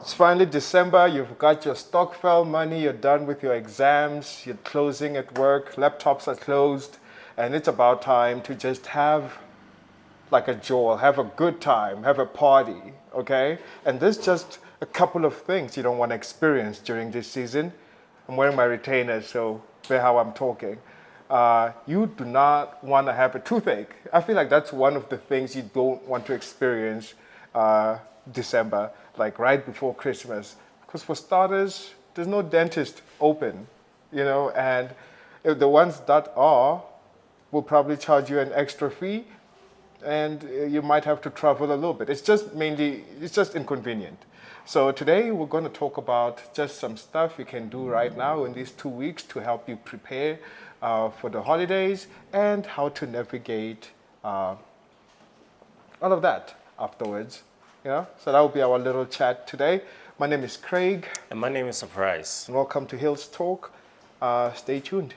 It's finally December, you've got your stockpile money, you're done with your exams, you're closing at work, laptops are closed, and it's about time to just have like a joy, have a good time, have a party, okay? And there's just a couple of things you don't want to experience during this season. I'm wearing my retainers, so bear how I'm talking. You do not want to have a toothache. I feel like that's one of the things you don't want to experience December, like right before Christmas. Because for starters, there's no dentist open, and if the ones that are will probably charge you an extra fee, and you might have to travel a little bit. It's just inconvenient. So today we're going to talk about just some stuff you can do right now in these 2 weeks to help you prepare for the holidays and how to navigate all of that afterwards. So that will be our little chat today. My name is Craig. And my name is Surprise. And welcome to Hills Talk. Stay tuned.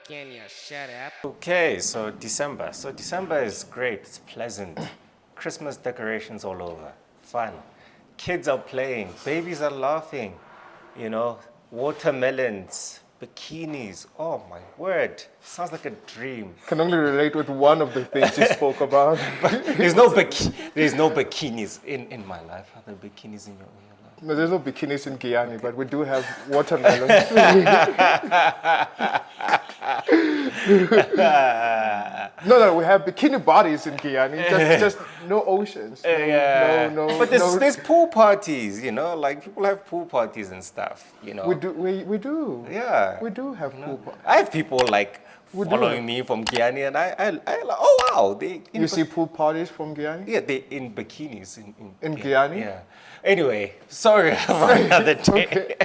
Can you shut up? Okay, so December. So December is great. It's pleasant. Christmas decorations all over. Fun. Kids are playing. Babies are laughing. Watermelons, bikinis. Oh my word. Sounds like a dream. Can only relate with one of the things you spoke about. There's no bikinis in my life. Are there bikinis in your life? No, there's no bikinis in Guyana, but we do have watermelons. No, we have bikini bodies in Guyana, just no oceans. No. But there's pool parties, like people have pool parties and stuff, We do. Yeah. We do have pool parties. I have people following me from Guyana, and I like, oh wow, You see pool parties from Guyana? Yeah, they in bikinis in Guyana. Yeah. Anyway, sorry for another day.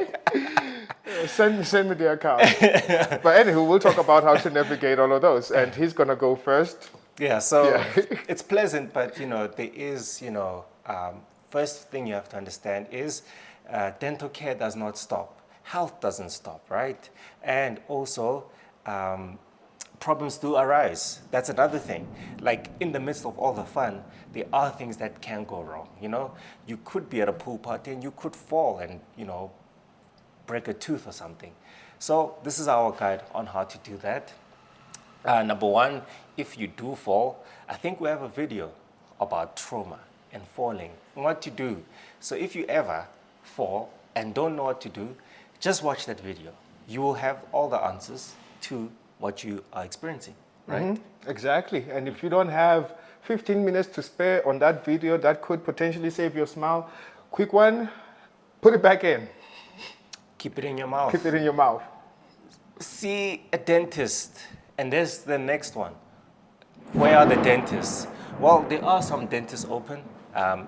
Send me the account. But anywho, we'll talk about how to navigate all of those, and he's gonna go first. Yeah. So it's pleasant, but there is first thing you have to understand is dental care does not stop. Health doesn't stop, right? And also. Problems do arise. That's another thing. Like in the midst of all the fun, there are things that can go wrong. You could be at a pool party and you could fall and break a tooth or something. So this is our guide on how to do that. Number one, if you do fall, I think we have a video about trauma and falling and what to do. So if you ever fall and don't know what to do, just watch that video. You will have all the answers to what you are experiencing, right? Mm-hmm. Exactly. And if you don't have 15 minutes to spare on that video, that could potentially save your smile. Quick one, put it back in. Keep it in your mouth. Keep it in your mouth. See a dentist. And there's the next one. Where are the dentists? Well, there are some dentists open.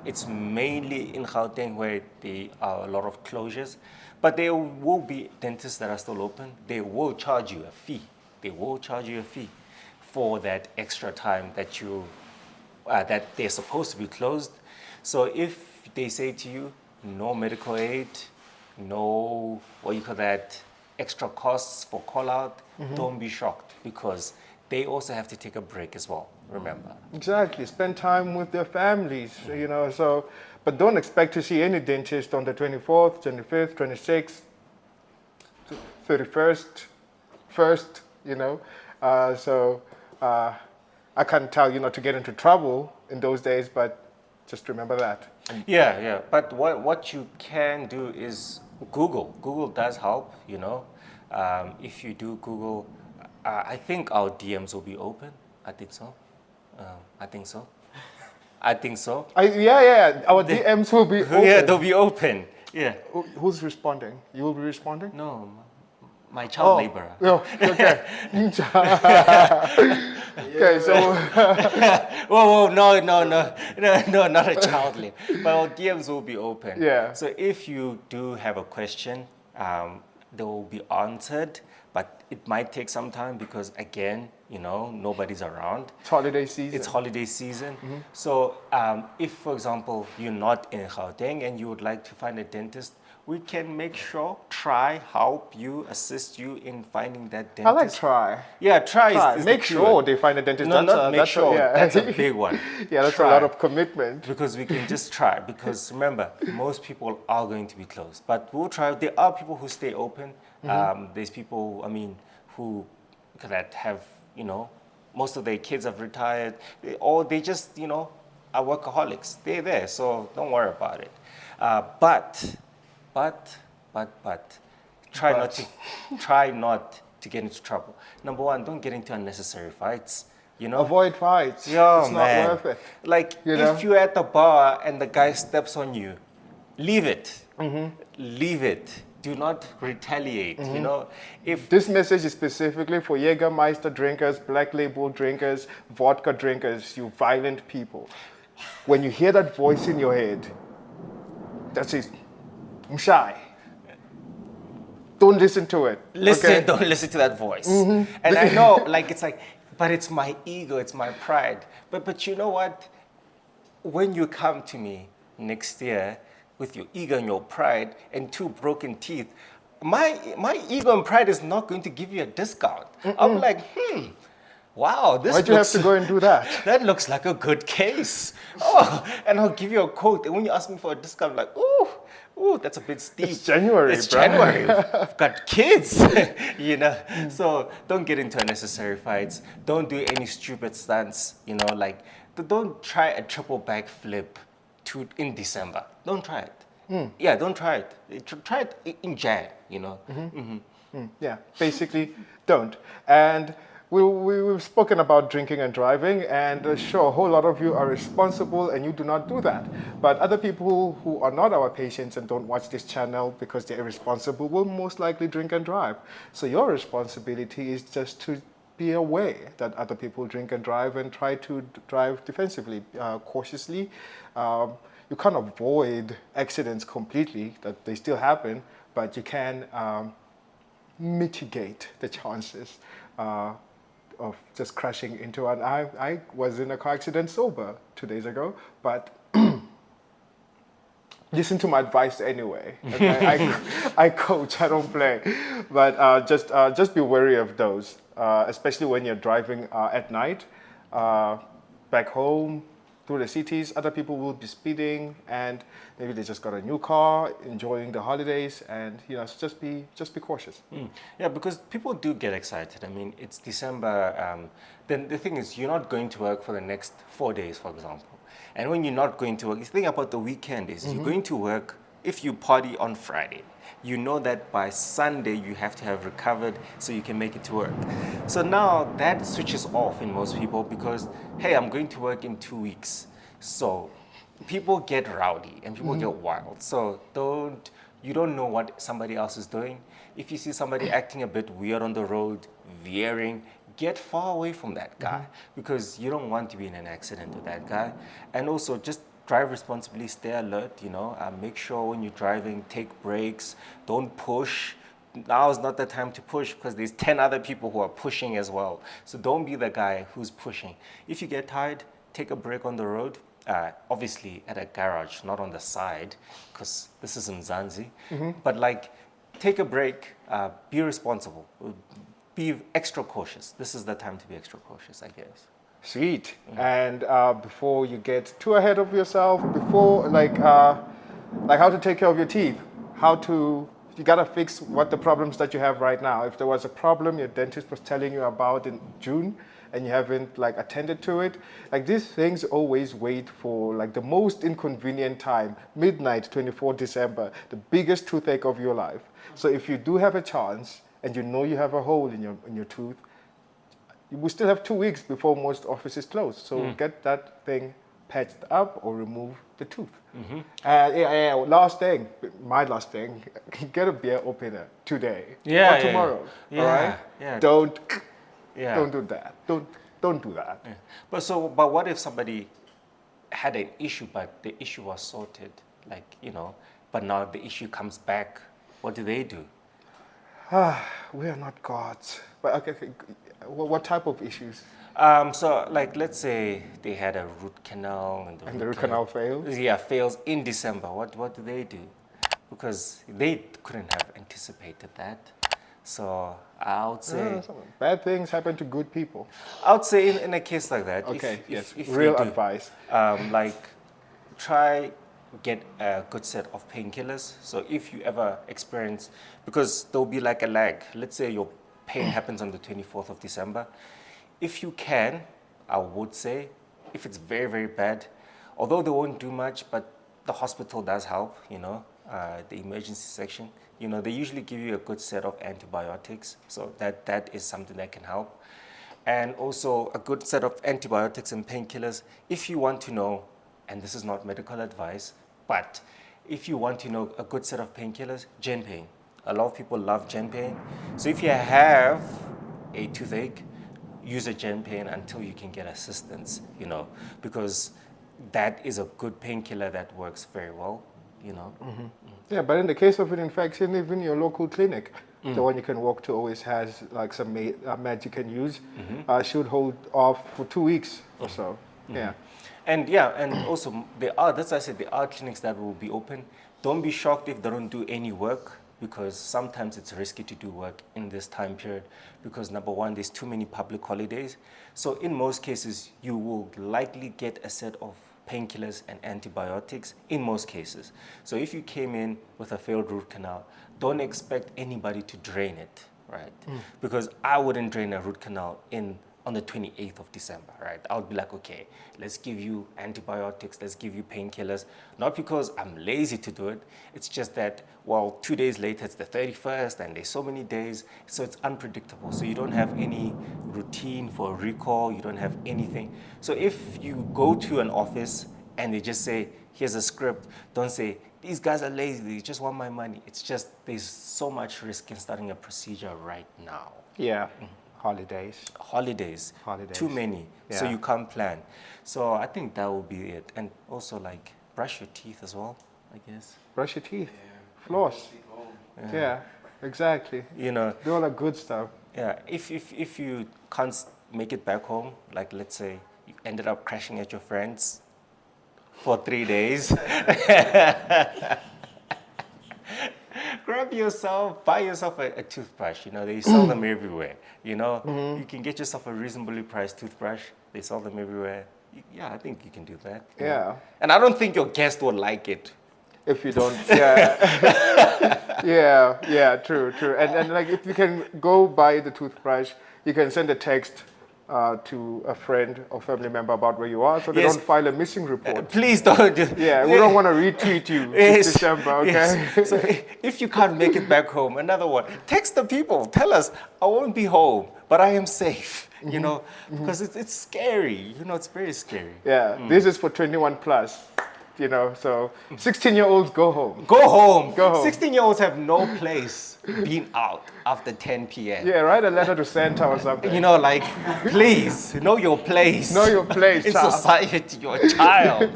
It's mainly in Gauteng where there are a lot of closures. But there will be dentists that are still open. They will charge you a fee. They will charge you a fee for that extra time that that they're supposed to be closed. So if they say to you, no medical aid, no, extra costs for call out, don't be shocked because they also have to take a break as well, remember. Exactly, spend time with their families, but don't expect to see any dentist on the 24th, 25th, 26th, 31st, 1st, I can't tell you not to get into trouble in those days, but just remember that. Yeah, but what you can do is Google. Google does help, if you do Google, I think our DMs will be open. I think so. I think so. Our DMs will be open. Yeah, they'll be open. Yeah. Who's responding? You will be responding? No, my child laborer. Oh, okay. Okay, so. Whoa, no, not a child labor. But our DMs will be open. Yeah. So if you do have a question, they will be answered, but it might take some time because, again, nobody's around. It's holiday season. Mm-hmm. So if, for example, you're not in Gauteng and you would like to find a dentist, we can make sure, try, help you, assist you in finding that I like dentist. try. Yeah, try Try. is the Make sure keyword. they find a dentist. No, That's not a, make that's sure. A, yeah. That's a big one. Yeah, that's a Try. lot of commitment. Because we can just try. Because remember, most people are going to be closed, but we'll try. There are people who stay open. There's people, I mean, who that have, most of their kids have retired, or they just, are workaholics. They're there, so don't worry about it. But, try not to, try not to get into trouble. Number one, don't get into unnecessary fights. Avoid fights. Yeah, It's man. not worth it. Like, You know? if you're at the bar and the guy steps on you, leave it. Leave it. Do not retaliate. If This message is specifically for Jägermeister drinkers, Black Label drinkers, vodka drinkers, you violent people. When you hear that voice in your head, that's it. I'm shy. Don't listen to it. listen, okay? don't listen to that voice. And I know, it's like, but it's my ego, it's my pride. But you know what? When you come to me next year with your ego and your pride and 2 broken teeth, my ego and pride is not going to give you a discount. I'm like, wow, this Why'd you have looks, to go and do that? that looks like a good case. Oh, and I'll give you a quote. And when you ask me for a discount, I'm like, ooh, that's a bit steep. It's January, It's bro. January. I've got kids, So don't get into unnecessary fights. Don't do any stupid stunts, don't try a triple back flip in December. Don't try it. Yeah, don't try it. Try it in Jan, Yeah, basically, don't. And we've spoken about drinking and driving, and sure, a whole lot of you are responsible and you do not do that. But other people who are not our patients and don't watch this channel because they're irresponsible will most likely drink and drive. So your responsibility is just to be aware that other people drink and drive and try to drive defensively, cautiously. You can't avoid accidents completely, that they still happen, but you can mitigate the chances of just crashing into one. I was in a car accident sober 2 days ago, but listen to my advice anyway. Okay? I coach, I don't play. But just be wary of those, especially when you're driving at night. Back home, through the cities, other people will be speeding, and maybe they just got a new car, enjoying the holidays, and so just be cautious. Yeah, because people do get excited. I mean, it's December. Then the thing is, you're not going to work for the next 4 days, for example. And when you're not going to work, the thing about the weekend is you're going to work. If you party on Friday, you know that by Sunday you have to have recovered so you can make it to work. So now that switches off in most people because, hey, I'm going to work in 2 weeks. So people get rowdy and people get wild. So you don't know what somebody else is doing. If you see somebody acting a bit weird on the road, veering, get far away from that guy because you don't want to be in an accident with that guy. And also just drive responsibly, stay alert, make sure when you're driving, take breaks, don't push. Now is not the time to push because there's 10 other people who are pushing as well. So don't be the guy who's pushing. If you get tired, take a break on the road, obviously at a garage, not on the side because this is Mzansi. But take a break, be responsible, be extra cautious. This is the time to be extra cautious, I guess. Sweet. And before you get too ahead of yourself, before like how to take care of your teeth, you gotta fix what the problems that you have right now. If there was a problem your dentist was telling you about in June and you haven't attended to it, these things always wait for the most inconvenient time, midnight, 24 December, the biggest toothache of your life. So if you do have a chance and you have a hole in your tooth, we still have 2 weeks before most offices close. So get that thing patched up or remove the tooth. Last thing, my last thing, get a beer opener today or tomorrow. Yeah. All right? Yeah. Don't do that. Don't do that. Yeah. But what if somebody had an issue, but the issue was sorted, but now the issue comes back? What do they do? We are not gods. But okay, what type of issues? Let's say they had a root canal And the root canal fails? Yeah, fails in December. What do they do? because they couldn't have anticipated that. So I would say, Some bad things happen to good people. in a case like that, Okay, if, yes, if real you do, advice. like try get a good set of painkillers. So if you ever experience, because there'll be like a lag. Let's say your pain happens on the 24th of December. If you can, I would say, if it's very, very bad, although they won't do much, but the hospital does help, the emergency section, they usually give you a good set of antibiotics. So that is something that can help. And also a good set of antibiotics and painkillers. If you want to know, and this is not medical advice, but if you want to know a good set of painkillers, Genpain. A lot of people love Genpain. So if you have a toothache, use a Genpain until you can get assistance, because that is a good painkiller that works very well. Yeah, but in the case of an infection, even your local clinic, the one you can walk to always has like some meds you can use, should hold off for 2 weeks or so. Yeah. And also that's why I said there are clinics that will be open. Don't be shocked if they don't do any work, because sometimes it's risky to do work in this time period because number one, there's too many public holidays. So in most cases, you will likely get a set of painkillers and antibiotics in most cases. So if you came in with a failed root canal, don't expect anybody to drain it, right? Because I wouldn't drain a root canal on the 28th of December, right? I would be like, okay, let's give you antibiotics, let's give you painkillers. Not because I'm lazy to do it, it's just that, 2 days later, it's the 31st, and there's so many days, so it's unpredictable. So you don't have any routine for recall, you don't have anything. So if you go to an office and they just say, here's a script, don't say, these guys are lazy, they just want my money. It's just, there's so much risk in starting a procedure right now. Yeah. Holidays. Too many, so Yeah. you can't plan. So I think that will be it. And also like brush your teeth as well, I guess. Brush your teeth. Floss. Yeah, exactly. Do all that good stuff. Yeah, if you can't make it back home, like let's say you ended up crashing at your friend's for 3 days, buy yourself a toothbrush. They sell them everywhere. You can get yourself a reasonably priced toothbrush. They sell them everywhere. Yeah, I think you can do that. Yeah. And I don't think your guest will like it. If you don't, yeah. yeah, true. And like if you can go buy the toothbrush, you can send a text to a friend or family member about where you are, so they Yes. don't file a missing report. Please don't do. Yeah, we don't want to retweet you this December, okay? Yes. So if you can't make it back home, another one, text the people. Tell us, I won't be home, but I am safe. Because it's scary. It's very scary. Yeah, this is for 21 plus. So 16-year-olds go home. Go home. Go home. 16-year-olds have no place being out after 10 p.m. Yeah, write a letter to Santa or something. Please know your place. Know your place, in child. society. You're a child.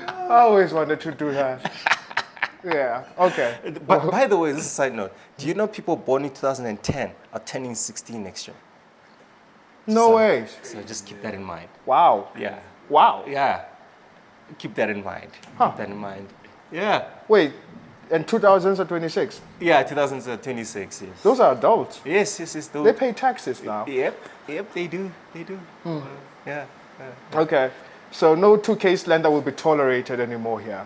I always wanted to do that. Yeah, okay. But by the way, this is a side note. Do you know people born in 2010 are turning 16 next year? No way. So just keep that in mind. Wow. Yeah. Wow. Yeah. Keep that in mind. Huh. Keep that in mind. Yeah. Wait, and 2000s are 26? Yeah, 2026, yes. Those are adults. Yes. They pay taxes now. Yep, they do. Yeah. Okay, so no 2K slender will be tolerated anymore here.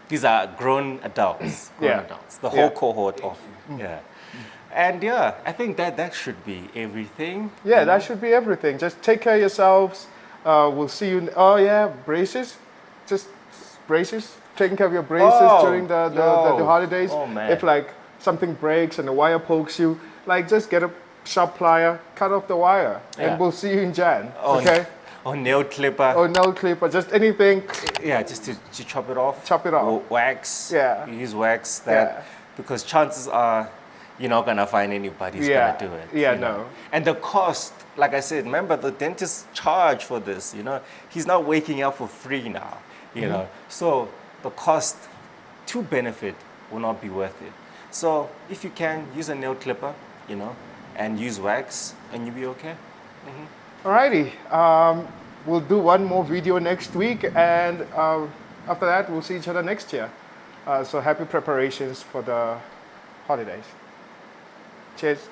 These are grown adults. Yeah. Adults. The whole cohort of, yeah. And yeah, I think that should be everything. Yeah, that should be everything. Just take care of yourselves. We'll see you. Oh yeah, braces. Just braces. Taking care of your braces during the holidays. Oh man. If like something breaks and the wire pokes you, like just get a sharp plier, cut off the wire, and we'll see you in Jan. Okay. Or nail clipper. Or nail clipper, just anything. Yeah, just to chop it off. Chop it off. Or wax. Yeah. You use wax because chances are you're not gonna find anybody who's gonna do it. Yeah, no. And the cost, like I said, remember the dentist charge for this, he's not waking up for free now, So the cost to benefit will not be worth it. So if you can use a nail clipper, and use wax, and you'll be okay. Alrighty. We'll do one more video next week, and after that, we'll see each other next year. So happy preparations for the holidays. Cheers.